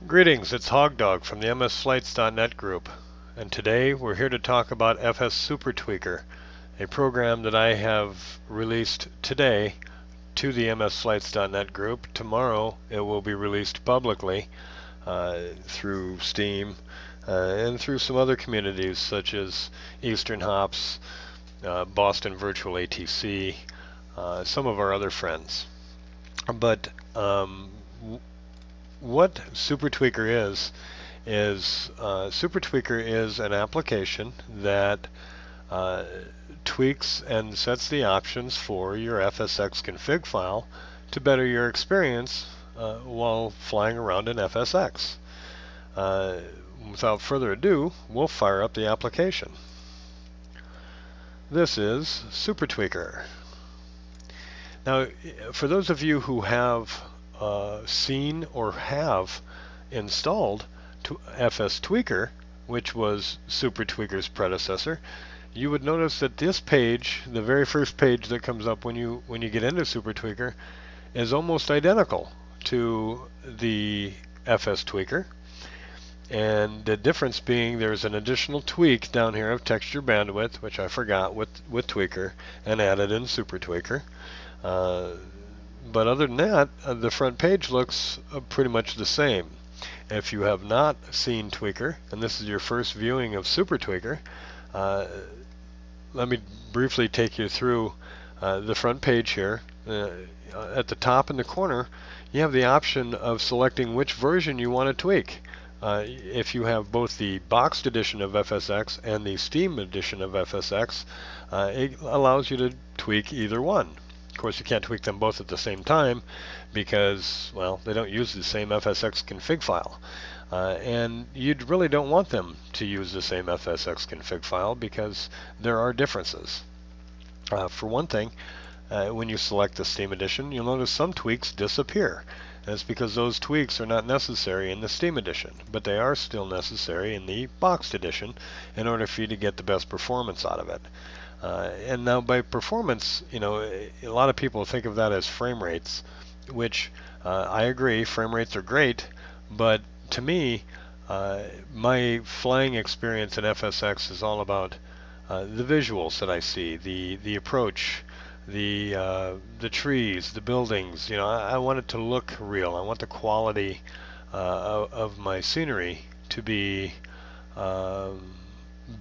Greetings, it's HawgDawg from the MSFlights.net group, and today we're here to talk about FSSuperTweaker, a program that I have released today to the MSFlights.net group. Tomorrow it will be released publicly through Steam and through some other communities such as Eastern Hops, Boston Virtual ATC, some of our other friends. But what SuperTweaker is SuperTweaker is an application that tweaks and sets the options for your FSX config file to better your experience while flying around in FSX. Without further ado, we'll fire up the application. This is SuperTweaker. Now, for those of you who have seen or have installed FSTweaker, which was SuperTweaker's predecessor, you would notice that this page, the very first page that comes up when you get into SuperTweaker, is almost identical to the FSTweaker. And the difference being there's an additional tweak down here of texture bandwidth, which I forgot with Tweaker and added in SuperTweaker. But other than that, the front page looks pretty much the same. If you have not seen Tweaker, and this is your first viewing of SuperTweaker, let me briefly take you through the front page here. At the top in the corner, you have the option of selecting which version you want to tweak. If you have both the boxed edition of FSX and the Steam edition of FSX, it allows you to tweak either one. Of course, you can't tweak them both at the same time because, well, they don't use the same FSX config file. And you really don't want them to use the same FSX config file because there are differences. For one thing, when you select the Steam edition, you'll notice some tweaks disappear. And it's because those tweaks are not necessary in the Steam edition, but they are still necessary in the boxed edition in order for you to get the best performance out of it. And now by performance, you know, a lot of people think of that as frame rates, which I agree, frame rates are great, but to me, my flying experience in FSX is all about the visuals that I see, the approach, the trees, the buildings. You know, I want it to look real. I want the quality of my scenery to be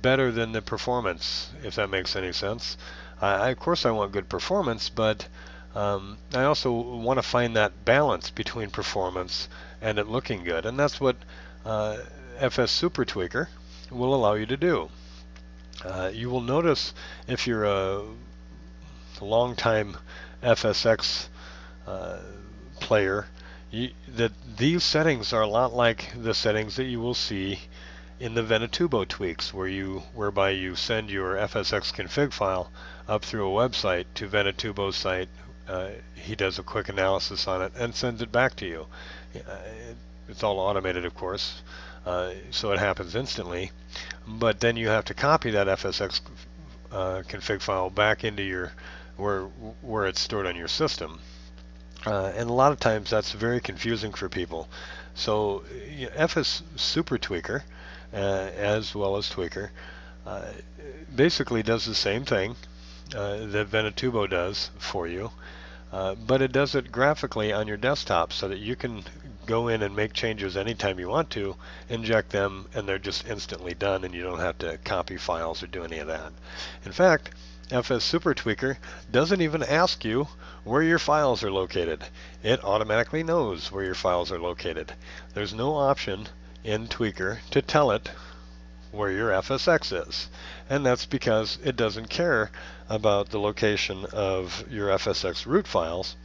better than the performance, if that makes any sense. Of course I want good performance, but I also want to find that balance between performance and it looking good, and that's what FSSuperTweaker will allow you to do. You will notice, if you're a long-time FSX player, that these settings are a lot like the settings that you will see in the Venatubo tweaks, whereby you send your FSX config file up through a website to Venatubo's site. He does a quick analysis on it and sends it back to you. It's all automated, of course, so it happens instantly. But then you have to copy that FSX config file back into your where it's stored on your system. And a lot of times that's very confusing for people. So FSSuperTweaker, as well as Tweaker, basically does the same thing that Venatubo does for you, but it does it graphically on your desktop so that you can go in and make changes anytime you want to, inject them, and they're just instantly done, and you don't have to copy files or do any of that. In fact, FSSuperTweaker doesn't even ask you where your files are located. It automatically knows where your files are located. There's no option in Tweaker to tell it where your FSX is, and that's because it doesn't care about the location of your FSX root files.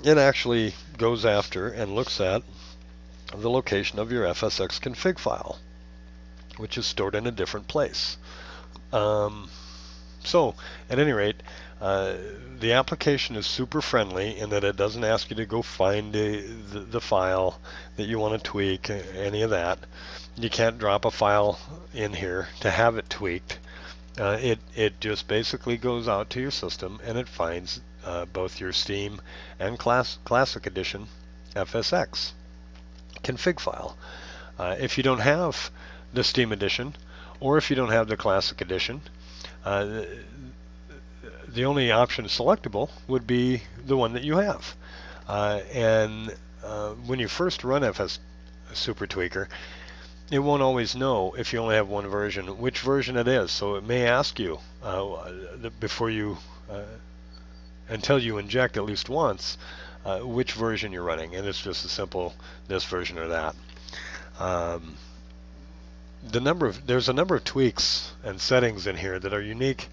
It actually goes after and looks at the location of your FSX config file, which is stored in a different place. So, at any rate, the application is super friendly in that it doesn't ask you to go find the file that you want to tweak, any of that. You can't drop a file in here to have it tweaked. It just basically goes out to your system and it finds both your Steam and Classic Edition FSX. config file. If you don't have the Steam Edition, or if you don't have the Classic Edition, the only option selectable would be the one that you have. And when you first run FSSuperTweaker, it won't always know, if you only have one version, which version it is. So it may ask you before you, until you inject at least once, which version you're running, and it's just a simple this version or that. There's a number of tweaks and settings in here that are unique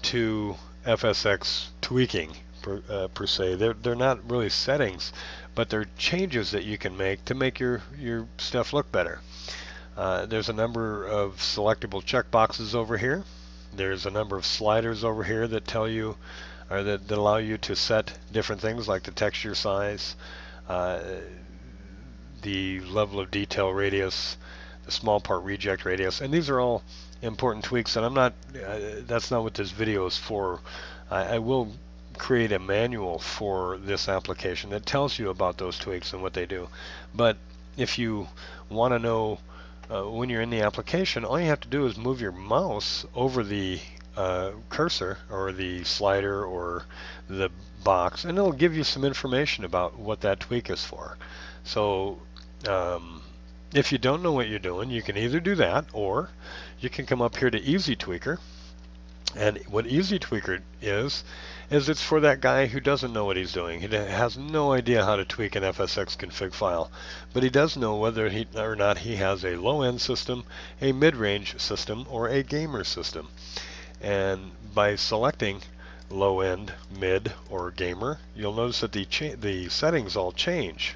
to FSX tweaking per se. They're not really settings, but they're changes that you can make to make your stuff look better. There's a number of selectable checkboxes over here. There's a number of sliders over here that tell you, or that allow you to set different things like the texture size, the level of detail radius, the small part reject radius, and these are all important tweaks, and I'm not, that's not what this video is for. I will create a manual for this application that tells you about those tweaks and what they do. But if you want to know when you're in the application, all you have to do is move your mouse over the cursor or the slider or the box, and it'll give you some information about what that tweak is for. So if you don't know what you're doing, you can either do that, or you can come up here to Easy Tweaker. And what Easy Tweaker is it's for that guy who doesn't know what he's doing. He has no idea how to tweak an FSX config file, but he does know whether or not he has a low-end system, a mid-range system, or a gamer system. And by selecting low-end, mid, or gamer, you'll notice that the settings all change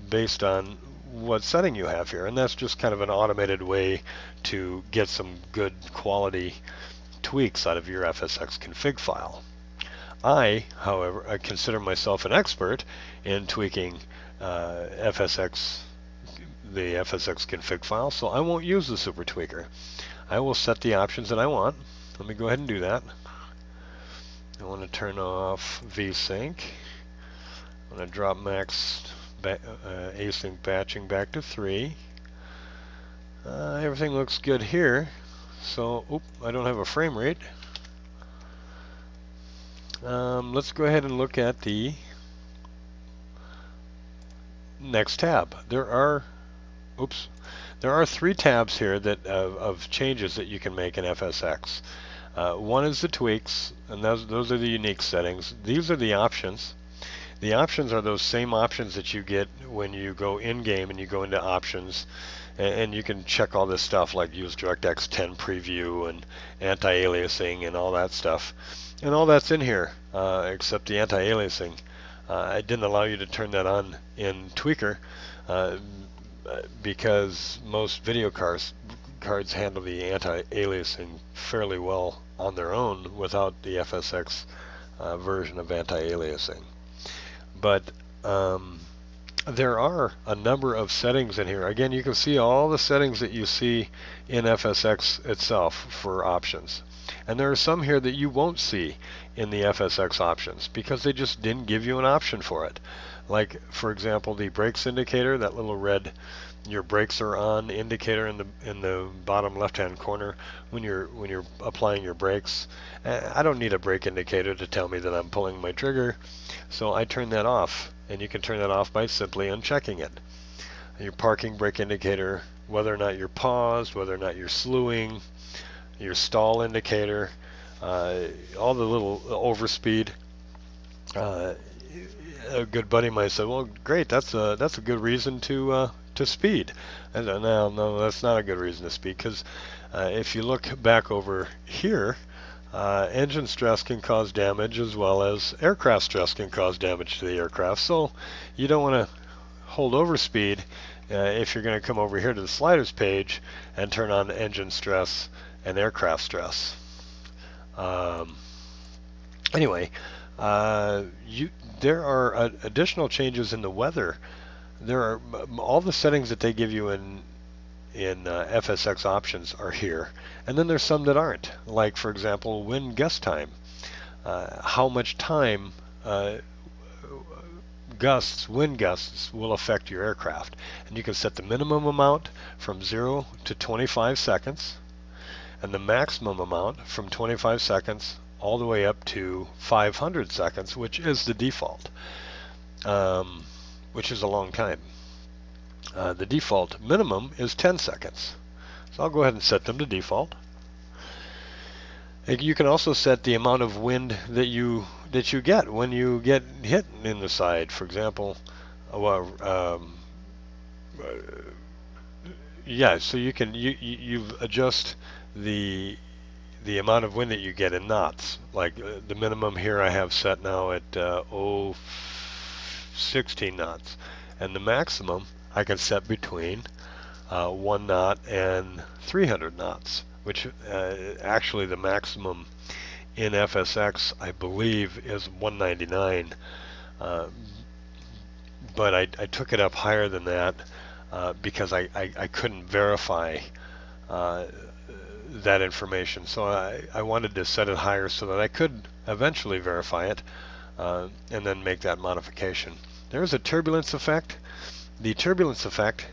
based on what setting you have here, and that's just kind of an automated way to get some good quality tweaks out of your FSX config file. However, I consider myself an expert in tweaking the FSX config file, so I won't use the SuperTweaker. I will set the options that I want. Let me go ahead and do that. I want to turn off VSync. I'm going to drop max async batching back to 3. Everything looks good here. So, I don't have a frame rate. Let's go ahead and look at the next tab. There are 3 tabs here that of changes that you can make in FSX. One is the tweaks, and those are the unique settings. These are the options. The options are those same options that you get when you go in-game and you go into options, and you can check all this stuff like use DirectX 10 preview and anti-aliasing and all that stuff. And all that's in here, except the anti-aliasing. I didn't allow you to turn that on in Tweaker because most video cards handle the anti-aliasing fairly well on their own without the FSX version of anti-aliasing. But there are a number of settings in here. Again, you can see all the settings that you see in FSX itself for options. And there are some here that you won't see in the FSX options because they just didn't give you an option for it. Like, for example, the brakes indicator, that little red your brakes are on indicator in the bottom left-hand corner when you're applying your brakes. I don't need a brake indicator to tell me that I'm pulling my trigger, so I turn that off, and you can turn that off by simply unchecking it. Your parking brake indicator, whether or not you're paused, whether or not you're slewing, your stall indicator, all the little overspeed. A good buddy of mine said, "Well, great, that's a good reason to speed." I said, no, that's not a good reason to speed, because if you look back over here, engine stress can cause damage as well as aircraft stress can cause damage to the aircraft. So you don't want to hold overspeed if you're going to come over here to the sliders page and turn on engine stress and aircraft stress. Anyway, there are additional changes in the weather. There are all the settings that they give you in FSX options are here, and then there's some that aren't. Like, for example, wind gust time. How much time wind gusts will affect your aircraft. And you can set the minimum amount from 0 to 25 seconds and the maximum amount from 25 seconds all the way up to 500 seconds, which is the default, which is a long time. The default minimum is 10 seconds. So I'll go ahead and set them to default. You can also set the amount of wind that you get when you get hit in the side. For example, yeah, so you adjust the amount of wind that you get in knots. Like the minimum here I have set now at 16 knots, and the maximum I can set between 1 knot and 300 knots, which actually the maximum in FSX I believe is 199, but I took it up higher than that because I couldn't verify that information, so I wanted to set it higher so that I could eventually verify it and then make that modification. There's a turbulence effect. The turbulence effect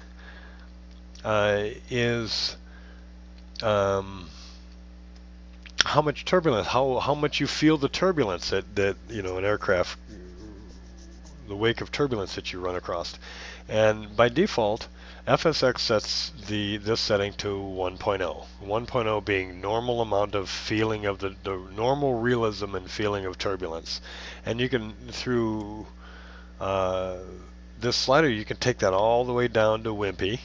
is how much turbulence, how much you feel the turbulence that you know, an aircraft, the wake of turbulence that you run across. And by default, FSX sets this setting to 1.0. 1.0 being normal amount of feeling of the normal realism and feeling of turbulence. And you can, through this slider, you can take that all the way down to wimpy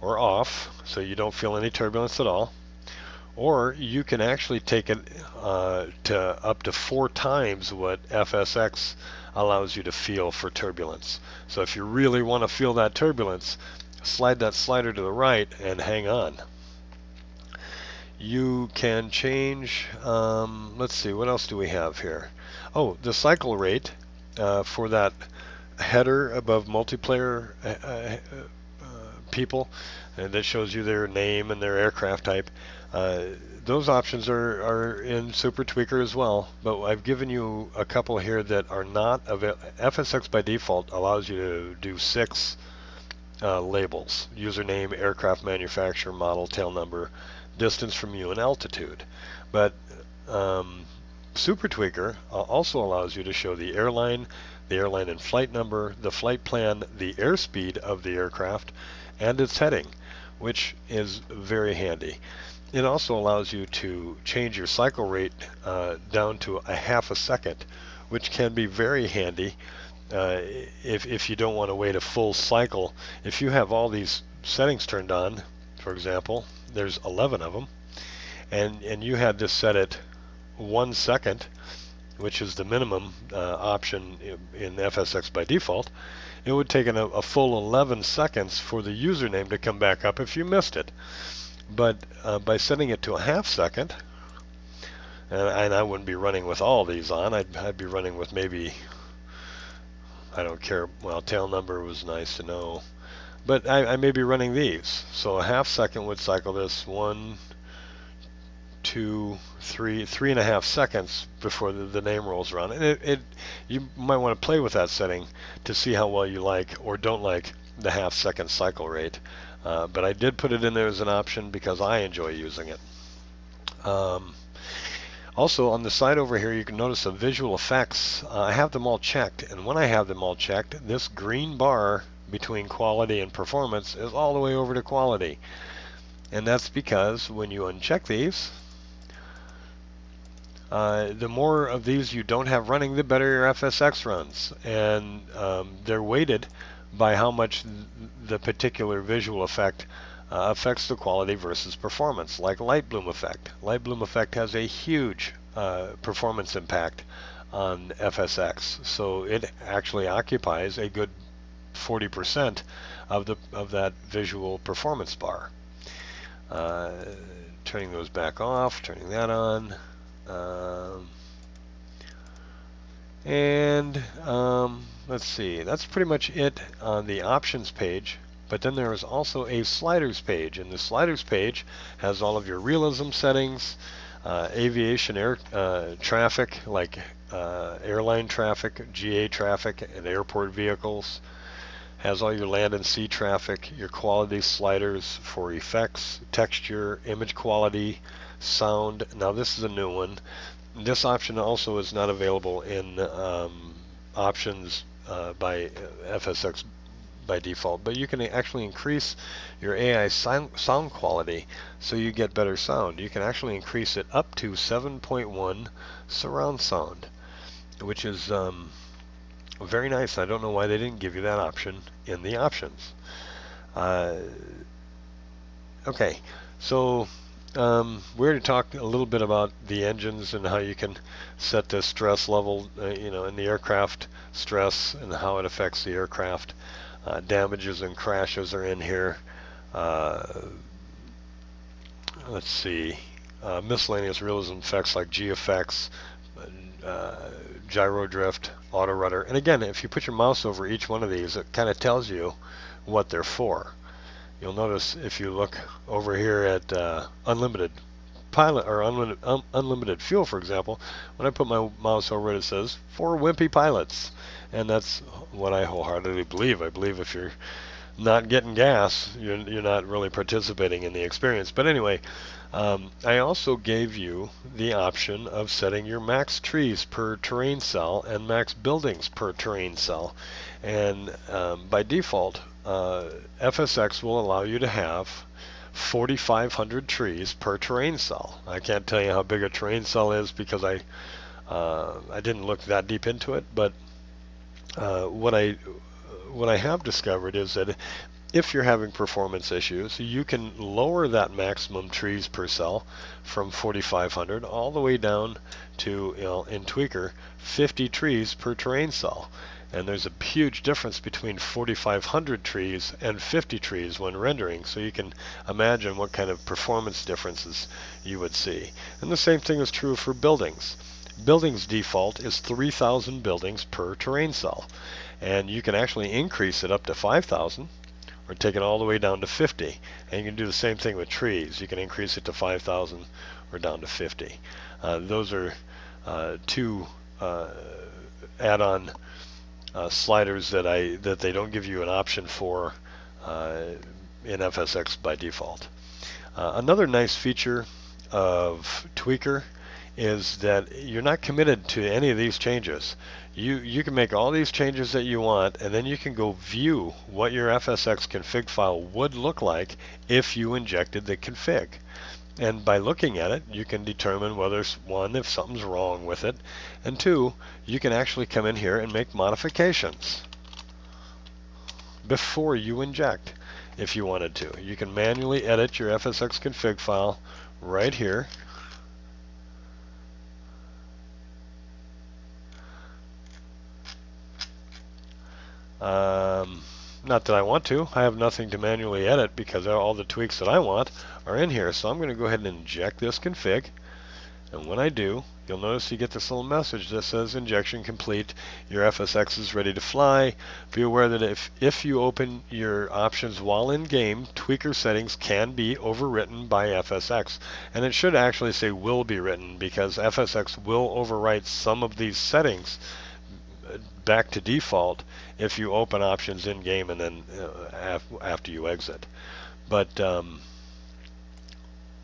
or off, so you don't feel any turbulence at all. Or you can actually take it to up to 4 times what FSX allows you to feel for turbulence. So if you really want to feel that turbulence, slide that slider to the right and hang on. You can change, let's see, what else do we have here? Oh, the cycle rate for that header above multiplayer people, and that shows you their name and their aircraft type. Those options are in SuperTweaker as well, but I've given you a couple here that are not available. FSX by default allows you to do 6 labels: username, aircraft manufacturer, model, tail number, distance from you, and altitude. But SuperTweaker also allows you to show the airline and flight number, the flight plan, the airspeed of the aircraft, and its heading, which is very handy. It also allows you to change your cycle rate down to a half a second, which can be very handy if you don't want to wait a full cycle. If you have all these settings turned on, for example, there's 11 of them, and you had this set at 1 second, which is the minimum option in FSX by default, it would take a full 11 seconds for the username to come back up if you missed it. But by setting it to a half second, and I wouldn't be running with all these on, I'd be running with maybe, I don't care, well, tail number was nice to know, but I may be running these. So a half second would cycle this 1, 2, 3.5 seconds before the name rolls around. And you might want to play with that setting to see how well you like or don't like the half second cycle rate. But I did put it in there as an option because I enjoy using it. Also on the side over here, you can notice the visual effects. I have them all checked, and when I have them all checked, this green bar between quality and performance is all the way over to quality. And that's because when you uncheck these, the more of these you don't have running, the better your FSX runs. And they're weighted by how much the particular visual effect affects the quality versus performance, like light bloom effect. Light bloom effect has a huge performance impact on FSX, so it actually occupies a good 40% of that visual performance bar. Turning those back off, turning that on, let's see, that's pretty much it on the options page. But then there is also a sliders page, and the sliders page has all of your realism settings, Aviation air traffic, like airline traffic, GA traffic, and airport vehicles. Has all your land and sea traffic, your quality sliders for effects, texture, image quality, sound. Now this is a new one. This option also is not available in options by FSX by default, but you can actually increase your AI sound quality so you get better sound. You can actually increase it up to 7.1 surround sound, which is very nice. I don't know why they didn't give you that option in the options. Okay, so we're going to talk a little bit about the engines and how you can set the stress level, in the aircraft stress and how it affects the aircraft. Damages and crashes are in here. Let's see. Miscellaneous realism effects like G effects, gyro drift, auto rudder. And again, if you put your mouse over each one of these, it kind of tells you what they're for. You'll notice if you look over here at unlimited pilot or unlimited fuel, for example, when I put my mouse over it, it says for wimpy pilots, and that's what I wholeheartedly believe. I believe if you're not getting gas, you're not really participating in the experience. But anyway, I also gave you the option of setting your max trees per terrain cell and max buildings per terrain cell, and by default, FSX will allow you to have 4,500 trees per terrain cell. I can't tell you how big a terrain cell is because I didn't look that deep into it, but what I have discovered is that if you're having performance issues, you can lower that maximum trees per cell from 4,500 all the way down to, in Tweaker, 50 trees per terrain cell. And there's a huge difference between 4,500 trees and 50 trees when rendering, so you can imagine what kind of performance differences you would see. And the same thing is true for buildings. Buildings default is 3,000 buildings per terrain cell, and you can actually increase it up to 5,000 or take it all the way down to 50. And you can do the same thing with trees. You can increase it to 5,000 or down to 50. Those are two add-on sliders that they don't give you an option for in FSX by default. Another nice feature of Tweaker is that you're not committed to any of these changes. You can make all these changes that you want, and then you can go view what your FSX config file would look like if you injected the config. And by looking at it, you can determine whether, one, if something's wrong with it, and two, you can actually come in here and make modifications before you inject if you wanted to. You can manually edit your FSX config file right here. Not that I want to. I have nothing to manually edit because all the tweaks that I want are in here. So I'm going to go ahead and inject this config. And when I do, you'll notice you get this little message that says injection complete. Your FSX is ready to fly. Be aware that if you open your options while in game, Tweaker settings can be overwritten by FSX. And it should actually say will be written because FSX will overwrite some of these settings back to default if you open options in game and then after you exit. But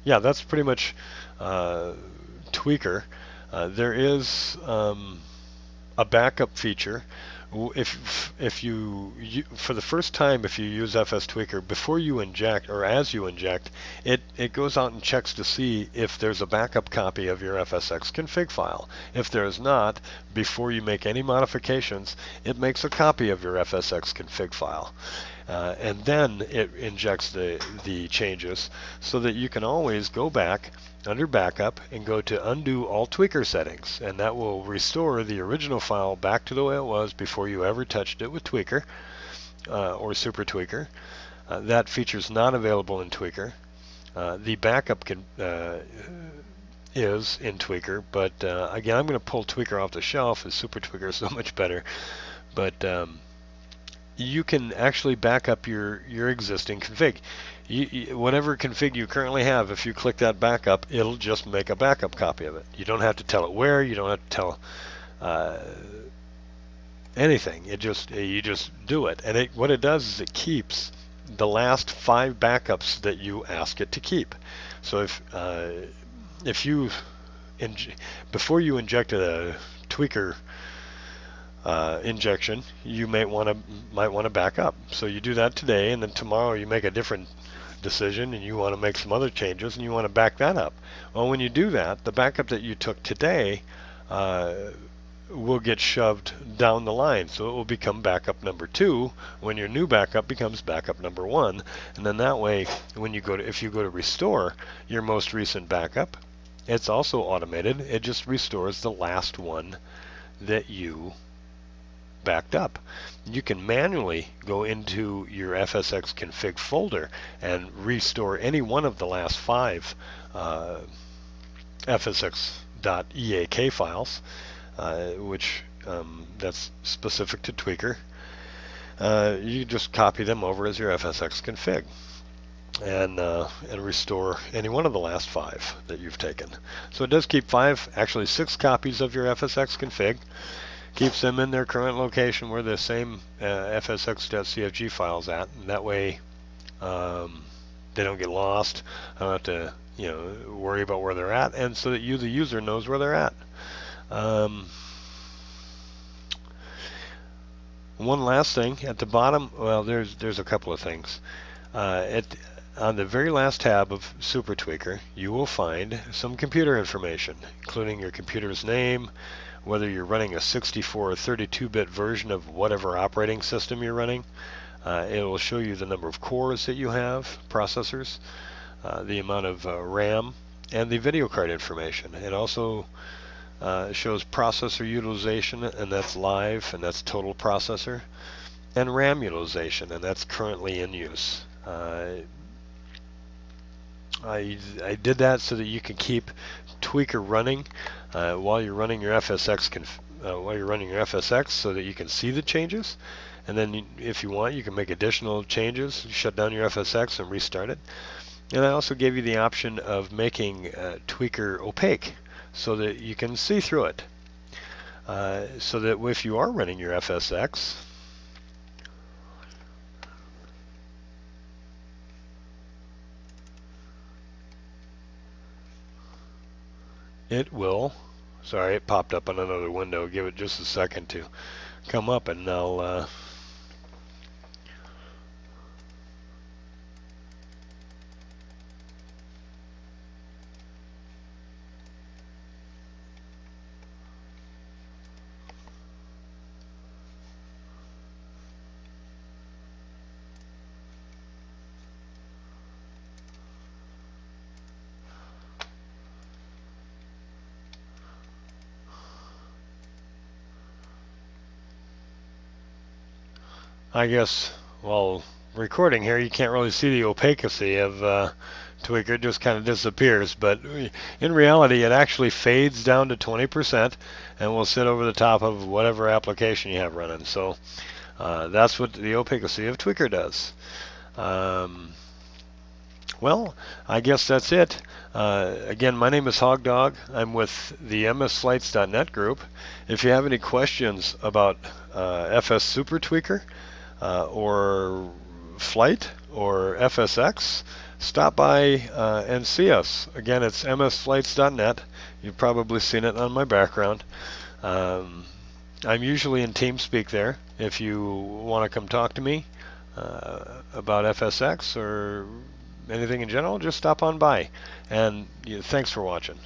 yeah, that's pretty much Tweaker. There is a backup feature. If you for the first time, if you use FSTweaker, before you inject or as you inject, it goes out and checks to see if there's a backup copy of your FSX config file. If there is not, before you make any modifications, it makes a copy of your FSX config file. And then it injects the changes so that you can always go back under backup and go to undo all tweaker settings, and that will restore the original file back to the way it was before you ever touched it with Tweaker or SuperTweaker. That feature is not available in Tweaker. The backup is in Tweaker, but again, I'm going to pull Tweaker off the shelf as SuperTweaker is so much better. But you can actually back up your existing config. Whatever config you currently have, if you click that backup, it'll just make a backup copy of it. You don't have to tell it where. You don't have to tell uh, anything. You just do it, and what it does is it keeps the last 5 backups that you ask it to keep. So if you before you injected a tweaker injection, you might want to back up. So you do that today, and then tomorrow you make a different decision and you want to make some other changes and you want to back that up. Well, when you do that, the backup that you took today will get shoved down the line, so it will become backup number 2 when your new backup becomes backup number 1. And then that way, when you if you go to restore your most recent backup, it's also automated. It just restores the last one that you backed up. You can manually go into your FSX config folder and restore any one of the last 5 FSX.eak files, which that's specific to Tweaker. You just copy them over as your FSX config and restore any one of the last 5 that you've taken. So it does keep actually 6 copies of your FSX config. Keeps them in their current location where the same fsx.cfg file's at, and that way they don't get lost. I don't have to worry about where they're at, and so that you, the user, knows where they're at. One last thing at the bottom, well, there's a couple of things. On the very last tab of SuperTweaker, you will find some computer information, including your computer's name, whether you're running a 64 or 32-bit version of whatever operating system you're running. It will show you the number of cores that you have, processors, the amount of RAM, and the video card information. It also shows processor utilization, and that's live, and that's total processor, and RAM utilization, and that's currently in use. I did that so that you can keep Tweaker running while you're running your FSX, so that you can see the changes, and then if you want, you can make additional changes, shut down your FSX and restart it. And I also gave you the option of making Tweaker opaque so that you can see through it, so that if you are running your FSX, it will, sorry, it popped up on another window. Give it just a second to come up, and I'll I guess while recording here, you can't really see the opacity of Tweaker. It just kind of disappears, but in reality, it actually fades down to 20% and will sit over the top of whatever application you have running. So that's what the opacity of Tweaker does. Well, I guess that's it. Again, my name is HawgDawg. I'm with the mslights.net group. If you have any questions about FSSuperTweaker, or Flight or FSX, stop by and see us. Again, it's mslights.net. You've probably seen it on my background. I'm usually in TeamSpeak there. If you want to come talk to me about FSX or anything in general, just stop on by. And thanks for watching.